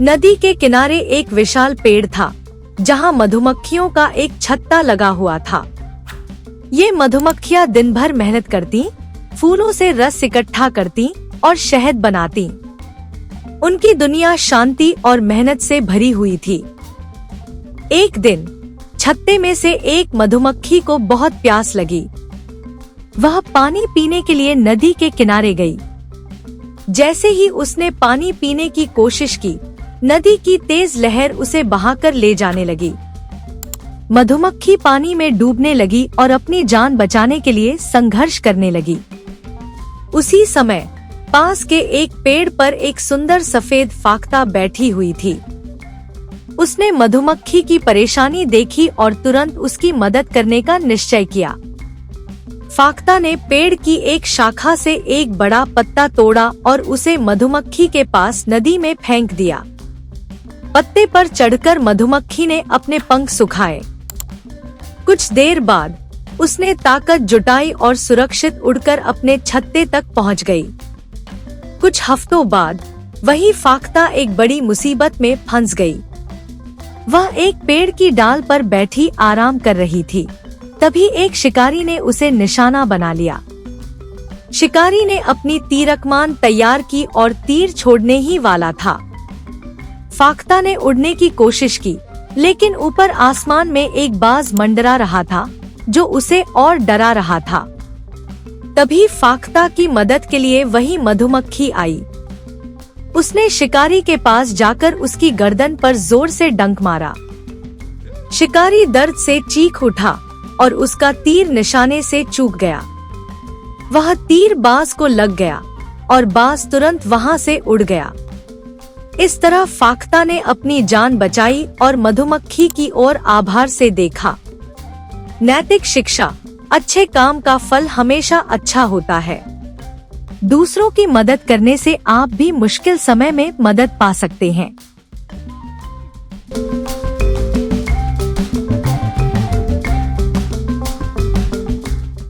नदी के किनारे एक विशाल पेड़ था, जहां मधुमक्खियों का एक छत्ता लगा हुआ था। ये मधुमक्खियां दिन भर मेहनत करती, फूलों से रस इकट्ठा करती और शहद बनाती। उनकी दुनिया शांति और मेहनत से भरी हुई थी। एक दिन छत्ते में से एक मधुमक्खी को बहुत प्यास लगी। वह पानी पीने के लिए नदी के किनारे गई। जैसे ही उसने पानी पीने की कोशिश की, नदी की तेज लहर उसे बहाकर ले जाने लगी। मधुमक्खी पानी में डूबने लगी और अपनी जान बचाने के लिए संघर्ष करने लगी। उसी समय पास के एक पेड़ पर एक सुंदर सफेद फाख्ता बैठी हुई थी। उसने मधुमक्खी की परेशानी देखी और तुरंत उसकी मदद करने का निश्चय किया। फाख्ता ने पेड़ की एक शाखा से एक बड़ा पत्ता तोड़ा और उसे मधुमक्खी के पास नदी में फेंक दिया। पत्ते पर चढ़कर मधुमक्खी ने अपने पंख सुखाए। कुछ देर बाद उसने ताकत जुटाई और सुरक्षित उड़कर अपने छत्ते तक पहुंच गई। कुछ हफ्तों बाद वही फाख्ता एक बड़ी मुसीबत में फंस गई। वह एक पेड़ की डाल पर बैठी आराम कर रही थी। तभी एक शिकारी ने उसे निशाना बना लिया। शिकारी ने अपनी तीरकमान तैयार की और तीर छोड़ने ही वाला था। फाख्ता ने उड़ने की कोशिश की, लेकिन ऊपर आसमान में एक बाज मंडरा रहा था, जो उसे और डरा रहा था। तभी फाख्ता की मदद के लिए वही मधुमक्खी आई। उसने शिकारी के पास जाकर उसकी गर्दन पर जोर से डंक मारा। शिकारी दर्द से चीख उठा और उसका तीर निशाने से चूक गया। वह तीर बाज को लग गया और बाज तुरंत वहां से उड़ गया। इस तरह फाख्ता ने अपनी जान बचाई और मधुमक्खी की ओर आभार से देखा। नैतिक शिक्षा: अच्छे काम का फल हमेशा अच्छा होता है। दूसरों की मदद करने से आप भी मुश्किल समय में मदद पा सकते हैं।